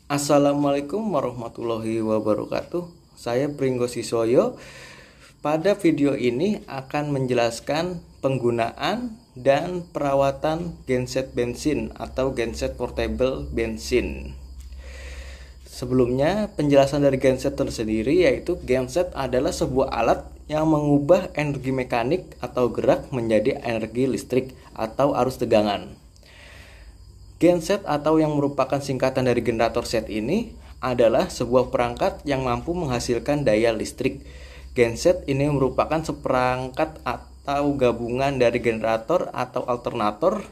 Assalamualaikum warahmatullahi wabarakatuh. Saya Pringgo Siswoyo. Pada video ini akan menjelaskan penggunaan dan perawatan genset bensin atau genset portable bensin. Sebelumnya, penjelasan dari genset tersendiri yaitu genset adalah sebuah alat yang mengubah energi mekanik atau gerak menjadi energi listrik atau arus tegangan. Genset atau yang merupakan singkatan dari generator set ini adalah sebuah perangkat yang mampu menghasilkan daya listrik. Genset ini merupakan seperangkat atau gabungan dari generator atau alternator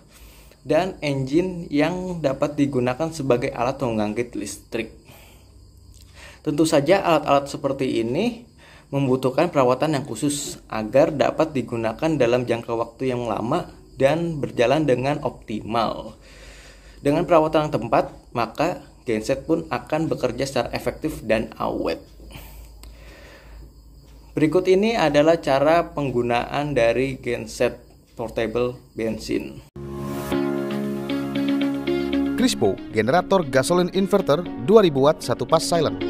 dan engine yang dapat digunakan sebagai alat pembangkit listrik. Tentu saja alat-alat seperti ini membutuhkan perawatan yang khusus agar dapat digunakan dalam jangka waktu yang lama dan berjalan dengan optimal. Dengan perawatan yang tepat, maka genset pun akan bekerja secara efektif dan awet. Berikut ini adalah cara penggunaan dari genset portable bensin. Crispo, generator gasoline inverter 2000 watt 1 pas silent.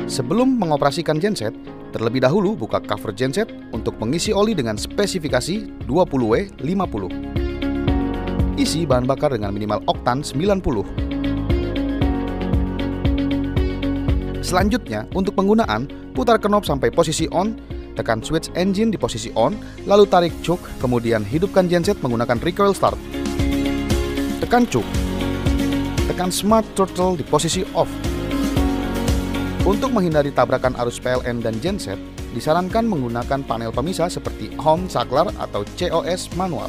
Sebelum mengoperasikan genset, terlebih dahulu buka cover genset untuk mengisi oli dengan spesifikasi 20W50. Isi bahan bakar dengan minimal oktan 90. Selanjutnya, untuk penggunaan, putar knob sampai posisi on, tekan switch engine di posisi on, lalu tarik choke, kemudian hidupkan genset menggunakan recoil start. Tekan choke. Tekan smart throttle di posisi off. Untuk menghindari tabrakan arus PLN dan genset, disarankan menggunakan panel pemisah seperti Home Saklar atau COS manual.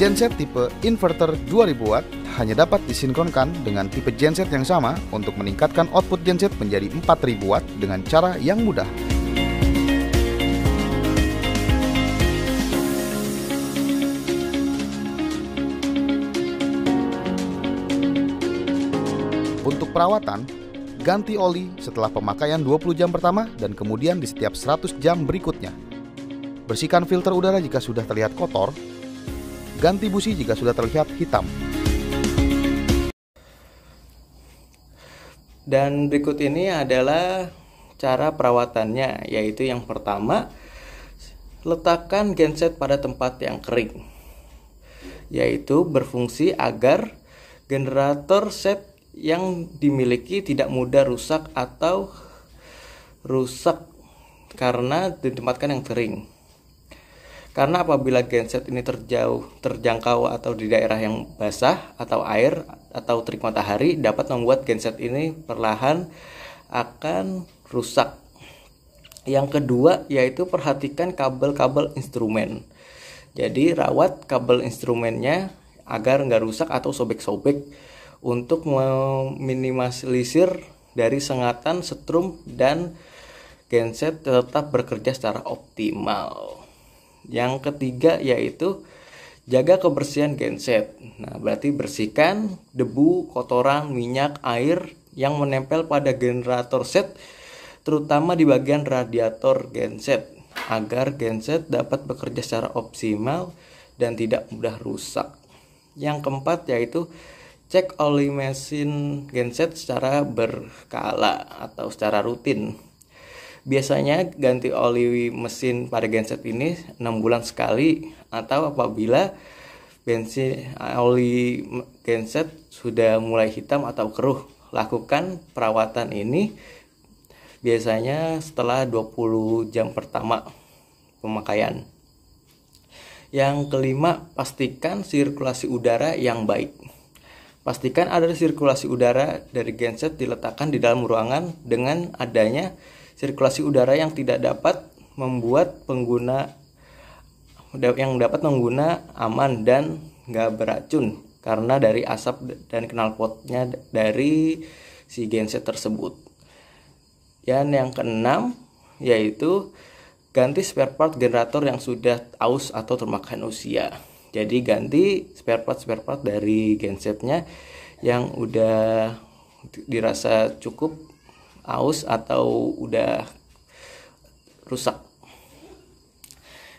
Genset tipe inverter 2000 watt hanya dapat disinkronkan dengan tipe genset yang sama untuk meningkatkan output genset menjadi 4000 watt dengan cara yang mudah. Untuk perawatan, ganti oli setelah pemakaian 20 jam pertama dan kemudian di setiap 100 jam berikutnya. Bersihkan filter udara jika sudah terlihat kotor, ganti busi jika sudah terlihat hitam. Dan berikut ini adalah cara perawatannya, yaitu yang pertama, letakkan genset pada tempat yang kering, yaitu berfungsi agar generator set yang dimiliki tidak mudah rusak atau rusak karena ditempatkan yang kering. Karena apabila genset ini terjangkau atau di daerah yang basah atau air atau terik matahari, dapat membuat genset ini perlahan akan rusak. Yang kedua yaitu perhatikan kabel-kabel instrumen. Jadi rawat kabel instrumennya agar nggak rusak atau sobek-sobek untuk meminimalisir dari sengatan setrum dan genset tetap bekerja secara optimal. Yang ketiga yaitu jaga kebersihan genset. Nah, berarti bersihkan debu, kotoran, minyak, air yang menempel pada generator set, terutama di bagian radiator genset, agar genset dapat bekerja secara optimal dan tidak mudah rusak. Yang keempat yaitu cek oli mesin genset secara berkala atau secara rutin. Biasanya ganti oli mesin pada genset ini 6 bulan sekali, atau apabila oli genset sudah mulai hitam atau keruh. Lakukan perawatan ini biasanya setelah 20 jam pertama pemakaian. Yang kelima, pastikan sirkulasi udara yang baik. Pastikan ada sirkulasi udara dari genset diletakkan di dalam ruangan dengan adanya sirkulasi udara yang tidak dapat membuat pengguna aman dan nggak beracun karena dari asap dan knalpotnya dari si genset tersebut. Dan yang keenam yaitu ganti spare part generator yang sudah aus atau termakan usia. Jadi ganti spare part dari gensetnya yang udah dirasa cukup aus atau udah rusak.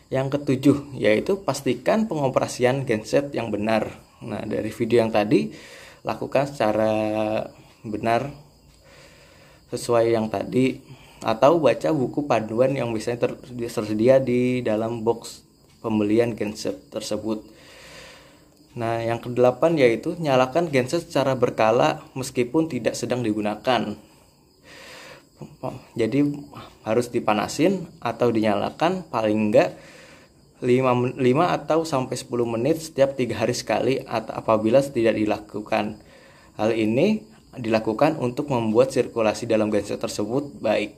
Yang ketujuh, yaitu pastikan pengoperasian genset yang benar. Nah, dari video yang tadi, lakukan secara benar sesuai yang tadi, atau baca buku panduan yang biasanya tersedia di dalam box pembelian genset tersebut. Nah, yang kedelapan yaitu nyalakan genset secara berkala meskipun tidak sedang digunakan. Jadi harus dipanasin atau dinyalakan paling enggak 5 atau sampai 10 menit setiap 3 hari sekali atau apabila tidak dilakukan. Hal ini dilakukan untuk membuat sirkulasi dalam genset tersebut baik.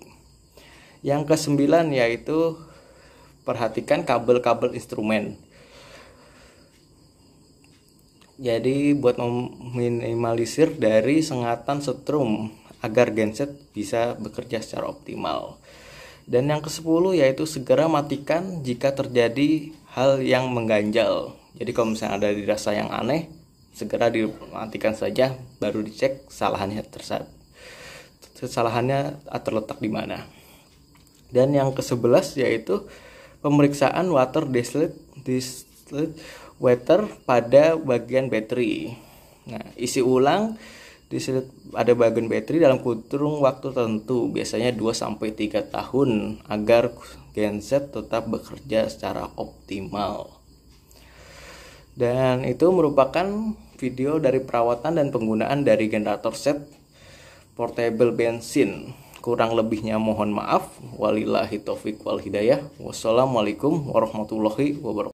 Yang kesembilan yaitu perhatikan kabel-kabel instrumen. Jadi buat meminimalisir dari sengatan setrum agar genset bisa bekerja secara optimal. Dan yang ke-10 yaitu segera matikan jika terjadi hal yang mengganjal. Jadi kalau misalnya ada dirasa yang aneh, segera dimatikan saja, baru dicek kesalahannya terletak di mana. Dan yang ke-11 yaitu pemeriksaan water distillate water pada bagian baterai. Nah, isi ulang ada bagian baterai dalam kurun waktu tertentu, biasanya 2-3 tahun, agar genset tetap bekerja secara optimal. Dan itu merupakan video dari perawatan dan penggunaan dari generator set portable bensin. Kurang lebihnya mohon maaf. Wabillahi taufiq wal hidayah. Wassalamualaikum warahmatullahi wabarakatuh.